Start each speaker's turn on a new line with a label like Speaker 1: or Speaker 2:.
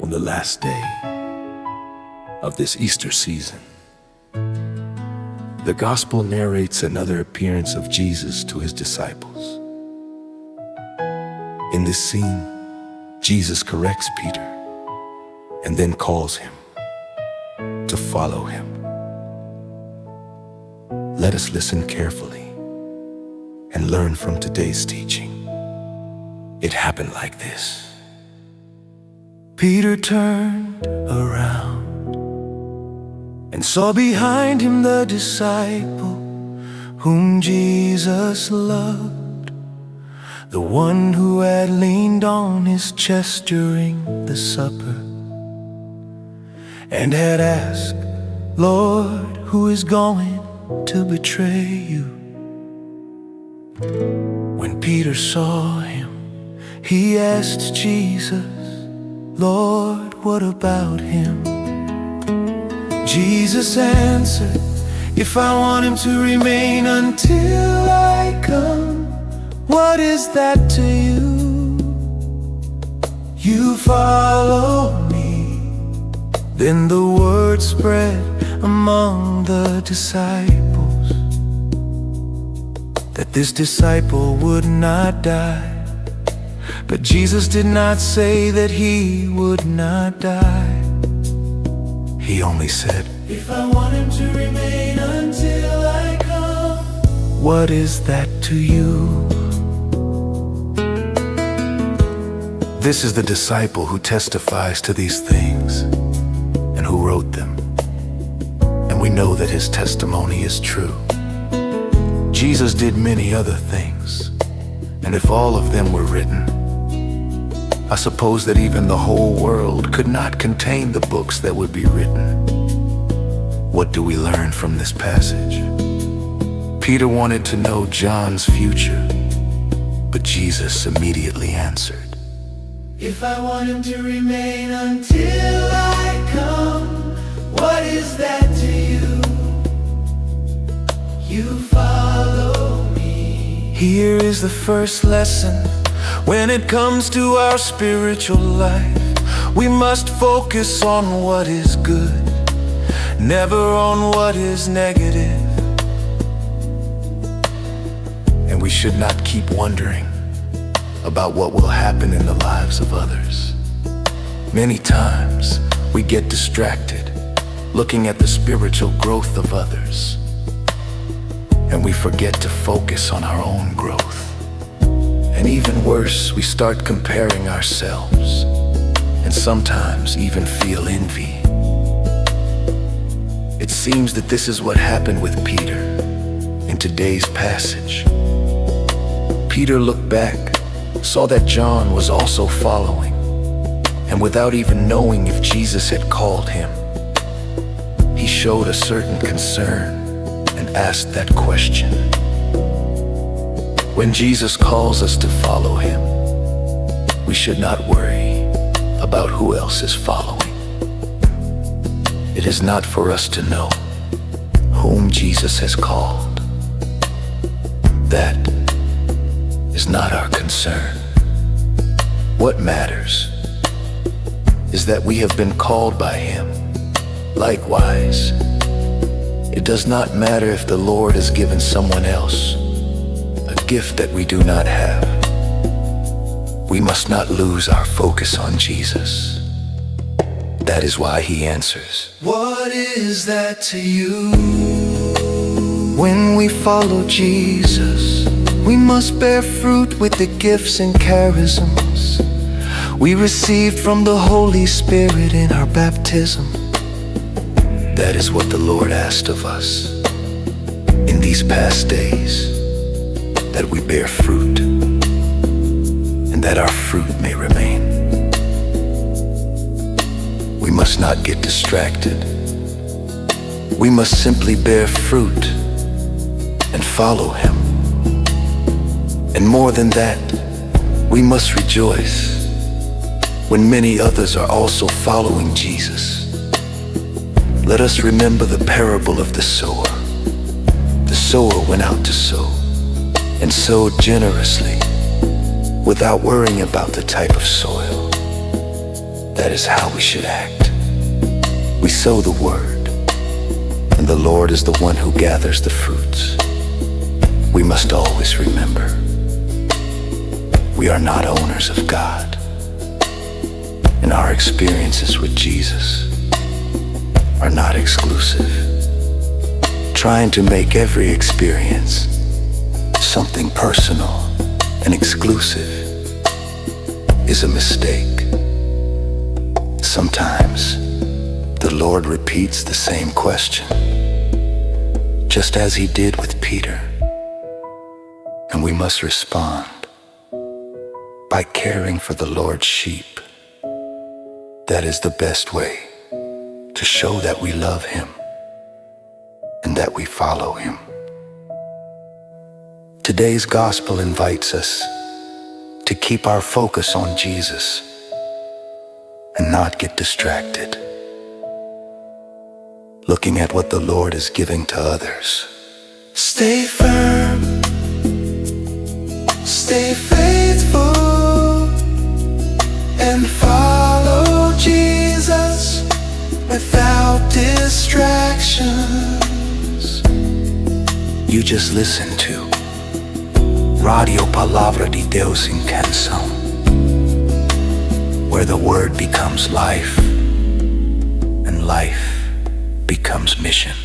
Speaker 1: On the last day of this Easter season, the Gospel narrates another appearance of Jesus to his disciples. In this scene, Jesus corrects Peter and then calls him to follow him. Let us listen carefully and learn from today's teaching. It happened like this. Peter turned around and saw behind him the disciple whom Jesus loved, the one who had leaned on his chest during the supper and had asked, "Lord, who is going to betray you?" When Peter saw him, he asked Jesus, "Lord, what about him?" Jesus answered, "If I want him to remain until I come, what is that to you? You follow me." Then the word spread among the disciples that this disciple would not die. But Jesus did not say that he would not die. He only said, "If I want him to remain until I come, what is that to you?" This is the disciple who testifies to these things and who wrote them. And we know that his testimony is true. Jesus did many other things, and if all of them were written, I suppose that even the whole world could not contain the books that would be written. What do we learn from this passage? Peter wanted to know John's future, but Jesus immediately answered, "If I want him to remain until I come, what is that to you? You follow me." Here is the first lesson. When it comes to our spiritual life, we must focus on what is good, never on what is negative. And we should not keep wondering about what will happen in the lives of others. Many times we get distracted looking at the spiritual growth of others, and we forget to focus on our own growth. And even worse, we start comparing ourselves and sometimes even feel envy. It seems that this is what happened with Peter in today's passage. Peter looked back, saw that John was also following, and without even knowing if Jesus had called him, he showed a certain concern and asked that question. When Jesus calls us to follow him, we should not worry about who else is following. It is not for us to know whom Jesus has called. That is not our concern. What matters is that we have been called by him. Likewise, it does not matter if the Lord has given someone else a gift that we do not have. We must not lose our focus on Jesus. That is why he answers, "What is that to you?" When we follow Jesus, we must bear fruit with the gifts and charisms we received from the Holy Spirit in our baptism. That is what the Lord asked of us in these past days, that we bear fruit and that our fruit may remain. We must not get distracted. We must simply bear fruit and follow him. And more than that, we must rejoice when many others are also following Jesus. Let us remember the parable of the sower. The sower went out to sow and sowed generously without worrying about the type of soil. That is how we should act. We sow the word, and the Lord is the one who gathers the fruits. We must always remember, we are not owners of God, and our experiences with Jesus are not exclusive. Trying to make every experience something personal and exclusive is a mistake. Sometimes the Lord repeats the same question, just as he did with Peter, and we must respond by caring for the Lord's sheep. That is the best way to show that we love him and that we follow him. Today's gospel invites us to keep our focus on Jesus and not get distracted, looking at what the Lord is giving to others. Stay firm, stay faithful, and follow Jesus without distractions. You just listen to Radio Palabra de Deus en Canção, where the word becomes life and life becomes mission.